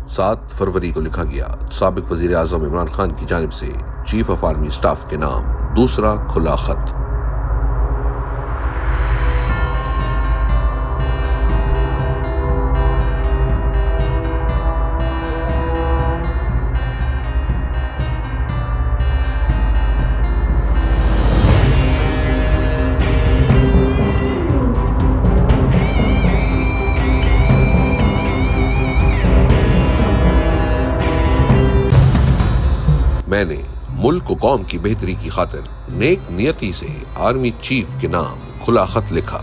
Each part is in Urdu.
7 فروری کو لکھا گیا سابق وزیر اعظم عمران خان کی جانب سے چیف آف آرمی اسٹاف کے نام دوسرا کھلا خط۔ میں نے ملک و قوم کی بہتری کی خاطر نیک نیتی سے آرمی چیف کے نام کھلا خط لکھا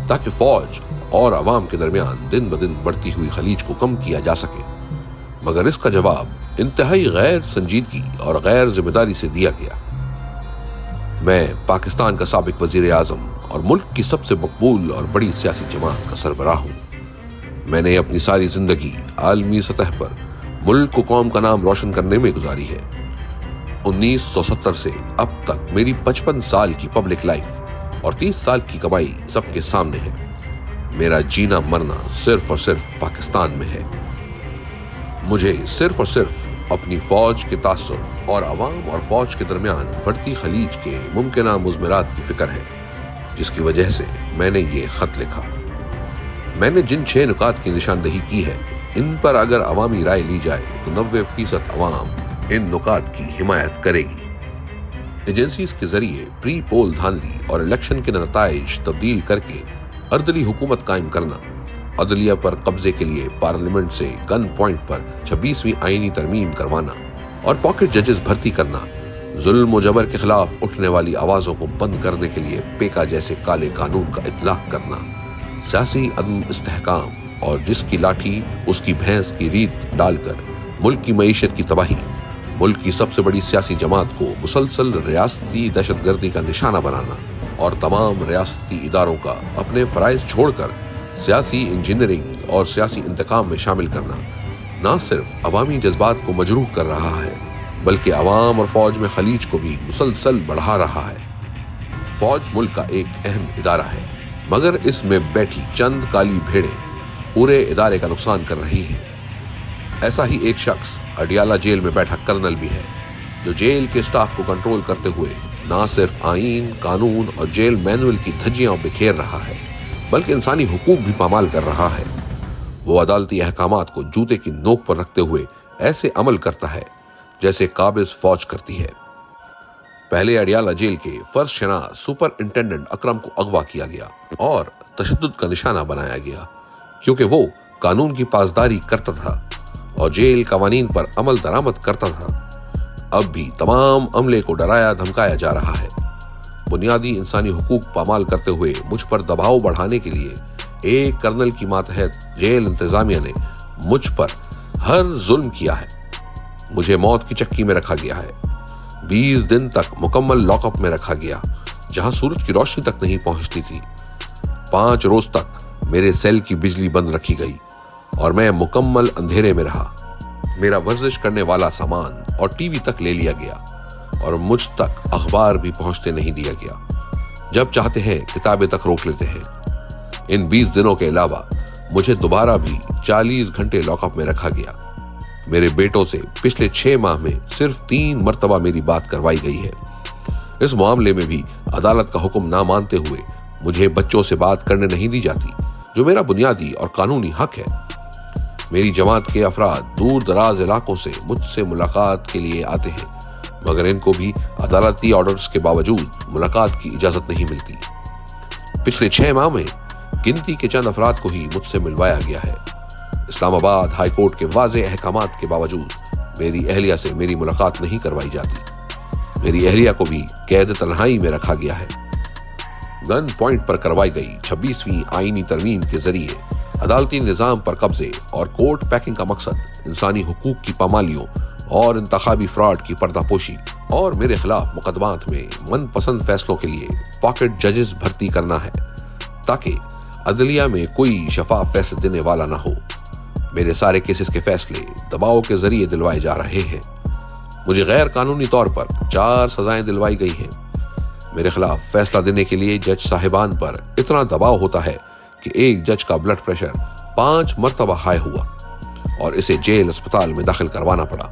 تاکہ فوج اور عوام کے درمیان دن بدن بڑھتی ہوئی خلیج کو کم کیا جا سکے، مگر اس کا جواب انتہائی غیر سنجیدگی اور غیر ذمہ داری سے دیا گیا۔ میں پاکستان کا سابق وزیر اعظم اور ملک کی سب سے مقبول اور بڑی سیاسی جماعت کا سربراہ ہوں۔ میں نے اپنی ساری زندگی عالمی سطح پر ملک و قوم کا نام روشن کرنے میں گزاری ہے۔ 1970 سے اب تک میری 55 سال کی پبلک لائف اور 30 سال کی کمائی سب کے سامنے ہے۔ میرا جینا مرنا صرف اور صرف پاکستان میں ہے۔ مجھے صرف اور صرف اپنی فوج کے تاثر اور عوام اور فوج کے درمیان بڑھتی خلیج کے ممکنہ مضمرات کی فکر ہے، جس کی وجہ سے میں نے یہ خط لکھا۔ میں نے جن 6 نکات کی نشاندہی کی ہے، ان پر اگر عوامی رائے لی جائے تو 90% عوام ان نکات کی حمایت کرے گی۔ ایجنسیز کے ذریعے پری پول دھاندلی اور الیکشن کے نتائج تبدیل کر کے اردلی حکومت قائم کرنا، عدلیہ پر قبضے کے لیے پارلیمنٹ سے گن پوائنٹ پر 26ویں آئینی ترمیم کروانا اور پاکٹ ججز بھرتی کرنا، ظلم و جبر کے خلاف اٹھنے والی آوازوں کو بند کرنے کے لیے پیکا جیسے کالے قانون کا اطلاق کرنا، سیاسی عدم استحکام اور جس کی لاٹھی اس کی بھینس کی ریت ڈال کر ملک کی معیشت کی تباہی، ملک کی سب سے بڑی سیاسی جماعت کو مسلسل ریاستی دہشت گردی کا نشانہ بنانا اور تمام ریاستی اداروں کا اپنے فرائض چھوڑ کر سیاسی انجینئرنگ اور سیاسی انتقام میں شامل کرنا، نہ صرف عوامی جذبات کو مجروح کر رہا ہے بلکہ عوام اور فوج میں خلیج کو بھی مسلسل بڑھا رہا ہے۔ فوج ملک کا ایک اہم ادارہ ہے، مگر اس میں بیٹھی چند کالی بھیڑیں پورے ادارے کا نقصان کر رہی ہیں۔ ایسا ہی ایک شخص اڈیالہ جیل میں بیٹھا کرنل بھی ہے، جو جیل کے سٹاف کو کنٹرول کرتے ہوئے نہ صرف آئین، قانون اور جیل مینول کی دھجیاں بکھیر رہا ہے بلکہ انسانی حقوق بھی پامال کر رہا ہے۔ وہ عدالتی احکامات کو جوتے کی نوک پر رکھتے ہوئے ایسے عمل کرتا ہے جیسے قابض فوج کرتی ہے۔ پہلے اڈیالہ جیل کے فرض شناس سپر انٹینڈنٹ اکرم کو اغوا کیا گیا اور تشدد کا نشانہ بنایا گیا، کیونکہ وہ قانون کی پاسداری کرتا تھا اور جیل قوانین پر عمل درآمد کرتا تھا۔ اب بھی تمام عملے کو ڈرایا دھمکایا جا رہا ہے۔ بنیادی انسانی حقوق پامال کرتے ہوئے مجھ پر دباؤ بڑھانے کے لیے ایک کرنل کی ماتحت جیل انتظامیہ نے مجھ پر ہر ظلم کیا ہے۔ مجھے موت کی چکی میں رکھا گیا ہے، 20 دن تک مکمل لاک اپ میں رکھا گیا جہاں سورج کی روشنی تک نہیں پہنچتی تھی۔ 5 روز تک میرے سیل کی بجلی بند رکھی گئی اور میں مکمل اندھیرے میں رہا۔ میرا ورزش کرنے والا سامان اور ٹی وی تک لے لیا گیا اور مجھ تک اخبار بھی پہنچتے نہیں دیا گیا۔ جب چاہتے ہیں کتابیں تک روک لیتے ہیں۔ ان 20 دنوں کے علاوہ مجھے دوبارہ بھی 40 گھنٹے لاک اپ میں رکھا گیا۔ میرے بیٹوں سے پچھلے 6 ماہ میں صرف 3 مرتبہ میری بات کروائی گئی ہے۔ اس معاملے میں بھی عدالت کا حکم نہ مانتے ہوئے مجھے بچوں سے بات کرنے نہیں دی جاتی، جو میرا بنیادی اور قانونی حق ہے۔ میری جماعت کے افراد دور دراز علاقوں سے مجھ سے ملاقات کے لیے آتے ہیں، مگر ان کو بھی عدالتی آرڈرز کے باوجود ملاقات کی اجازت نہیں ملتی۔ پچھلے 6 ماہ میں گنتی کے چند افراد کو ہی مجھ سے ملوایا گیا ہے۔ اسلام آباد ہائی کورٹ کے واضح احکامات کے باوجود میری اہلیہ سے میری ملاقات نہیں کروائی جاتی۔ میری اہلیہ کو بھی قید تنہائی میں رکھا گیا ہے۔ گن پوائنٹ پر کروائی گئی 26ویں آئینی ترمیم کے ذریعے عدالتی نظام پر قبضے اور کورٹ پیکنگ کا مقصد انسانی حقوق کی پامالیوں اور انتخابی فراڈ کی پردہ پوشی اور میرے خلاف مقدمات میں من پسند فیصلوں کے لیے پاکٹ ججز بھرتی کرنا ہے، تاکہ عدلیہ میں کوئی شفاف فیصلے دینے والا نہ ہو۔ میرے سارے کیسز کے فیصلے دباؤ کے ذریعے دلوائے جا رہے ہیں۔ مجھے غیر قانونی طور پر 4 سزائیں دلوائی گئی ہیں۔ میرے خلاف فیصلہ دینے کے لیے جج صاحبان پر اتنا دباؤ ہوتا ہے کہ ایک جج کا بلڈ پریشر 5 مرتبہ ہائی ہوا۔ اور اسے جیل اسپتال میں داخل کروانا پڑا۔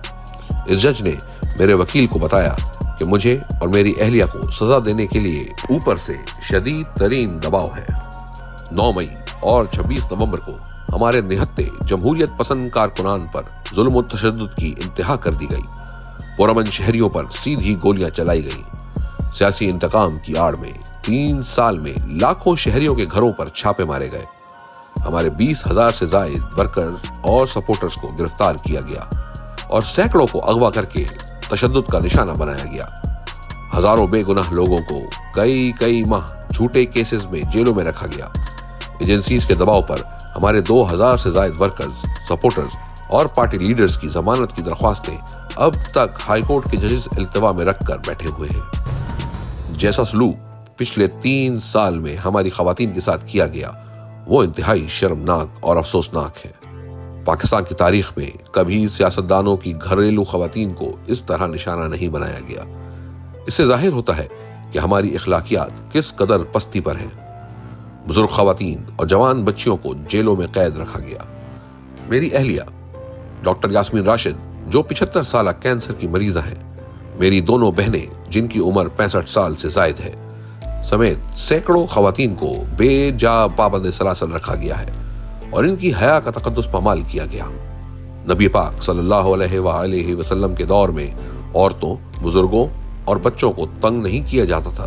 اس جج نے میرے وکیل کو بتایا کہ مجھے اور میری اہلیہ کو سزا دینے کے لیے اوپر سے شدید ترین دباؤ ہے۔ 9 مئی اور 26 نومبر کو ہمارے نہتے جمہوریت پسند کارکنان پر ظلم و تشدد کی انتہا کر دی گئی۔ پرامن شہریوں پر سیدھی گولیاں چلائی گئیں۔ سیاسی انتقام کی آڑ میں 3 سال میں لاکھوں شہریوں کے گھروں پر چھاپے مارے گئے۔ ہمارے 20,000 سے زائد ورکرز اور سپورٹرز کو گرفتار کیا گیا اور سینکڑوں کو اغوا کر کے تشدد کا نشانہ بنایا گیا۔ ہزاروں بے گناہ لوگوں کو کئی ماہ جھوٹے کیسز میں جیلوں میں رکھا گیا۔ ایجنسیز کے دباؤ پر ہمارے 2,000 سے زائد ورکرز، سپورٹرز اور پارٹی لیڈرز کی ضمانت کی درخواستیں اب تک ہائی کورٹ کے ججز التوا میں رکھ کر بیٹھے ہوئے ہیں۔ جیسا سلوک پچھلے 3 سال میں ہماری خواتین کے ساتھ کیا گیا وہ انتہائی شرمناک اور افسوسناک ہے۔ پاکستان کی تاریخ میں کبھی سیاستدانوں کی گھریلو خواتین کو اس طرح نشانہ نہیں بنایا گیا۔ اس سے ظاہر ہوتا ہے کہ ہماری اخلاقیات کس قدر پستی پر ہیں۔ بزرگ خواتین اور جوان بچیوں کو جیلوں میں قید رکھا گیا۔ میری اہلیہ ڈاکٹر یاسمین راشد جو 75 سالہ کینسر کی مریضہ ہیں، میری دونوں بہنیں جن کی عمر 65 سال سے زائد ہے، سمیت سینکڑوں خواتین کو بے جا پابند سلاسل رکھا گیا ہے اور ان کی حیا کا تقدس پامال کیا گیا۔ نبی پاک صلی اللہ علیہ وآلہ وسلم کے دور میں عورتوں، بزرگوں اور بچوں کو تنگ نہیں کیا جاتا تھا۔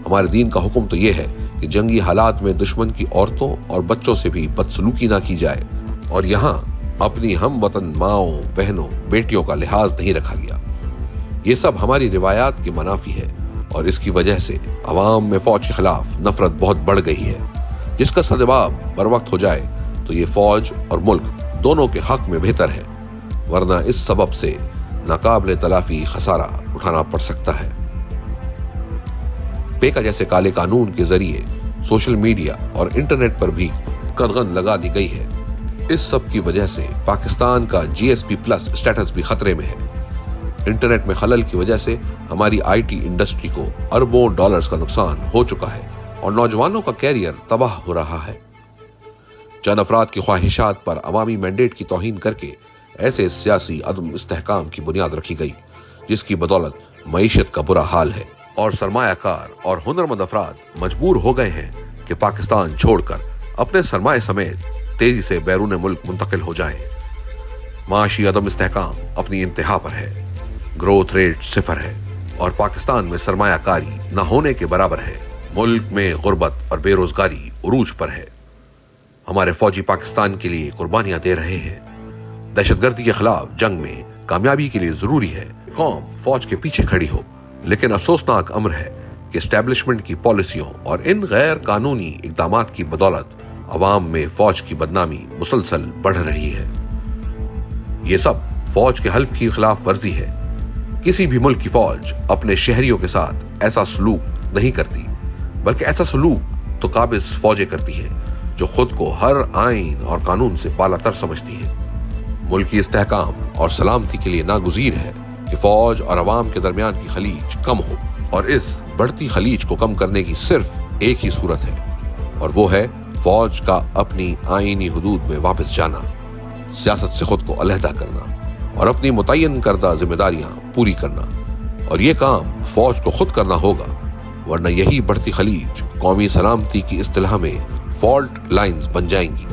ہمارے دین کا حکم تو یہ ہے کہ جنگی حالات میں دشمن کی عورتوں اور بچوں سے بھی بدسلوکی نہ کی جائے، اور یہاں اپنی ہم وطن ماؤں، بہنوں، بیٹیوں کا لحاظ نہیں رکھا گیا۔ یہ سب ہماری روایات کے منافی ہے اور اس کی وجہ سے عوام میں فوج کے خلاف نفرت بہت بڑھ گئی ہے، جس کا سدجواب بر وقت ہو جائے تو یہ فوج اور ملک دونوں کے حق میں بہتر ہے، ورنہ اس سبب سے ناقابل تلافی خسارہ اٹھانا پڑ سکتا ہے۔ پیکا جیسے کالے قانون کے ذریعے سوشل میڈیا اور انٹرنیٹ پر بھی قدغن لگا دی گئی ہے۔ اس سب کی وجہ سے پاکستان کا GSP+ اسٹیٹس بھی خطرے میں ہے۔ انٹرنیٹ میں خلل کی وجہ سے ہماری IT انڈسٹری کو اربوں ڈالرز کا نقصان ہو چکا ہے اور نوجوانوں کا کیریئر تباہ ہو رہا ہے۔ چند افراد کی خواہشات پر عوامی مینڈیٹ کی توہین کر کے ایسے سیاسی عدم استحکام کی بنیاد رکھی گئی جس کی بدولت معیشت کا برا حال ہے اور سرمایہ کار اور ہنرمند افراد مجبور ہو گئے ہیں کہ پاکستان چھوڑ کر اپنے سرمایہ سمیت تیزی سے بیرون ملک منتقل ہو جائیں۔ معاشی عدم استحکام اپنی انتہا پر ہے، گروتھ ریٹ 0 ہے اور پاکستان میں سرمایہ کاری نہ ہونے کے برابر ہے۔ ملک میں غربت اور بے روزگاری عروج پر ہے۔ ہمارے فوجی پاکستان کے لیے قربانیاں دے رہے ہیں۔ دہشت گردی کے خلاف جنگ میں کامیابی کے لیے ضروری ہے قوم فوج کے پیچھے کھڑی ہو، لیکن افسوسناک امر ہے کہ اسٹیبلشمنٹ کی پالیسیوں اور ان غیر قانونی اقدامات کی بدولت عوام میں فوج کی بدنامی مسلسل بڑھ رہی ہے۔ یہ سب فوج کے حلف کی خلاف ورزی ہے۔ کسی بھی ملک کی فوج اپنے شہریوں کے ساتھ ایسا سلوک نہیں کرتی، بلکہ ایسا سلوک تو قابض فوجیں کرتی ہیں جو خود کو ہر آئین اور قانون سے بالا تر سمجھتی ہیں۔ ملکی استحکام اور سلامتی کے لیے ناگزیر ہے کہ فوج اور عوام کے درمیان کی خلیج کم ہو، اور اس بڑھتی خلیج کو کم کرنے کی صرف ایک ہی صورت ہے، اور وہ ہے فوج کا اپنی آئینی حدود میں واپس جانا، سیاست سے خود کو علیحدہ کرنا اور اپنی متعین کردہ ذمہ داریاں پوری کرنا، اور یہ کام فوج کو خود کرنا ہوگا، ورنہ یہی بڑھتی خلیج قومی سلامتی کی اصطلاح میں فالٹ لائنز بن جائیں گی۔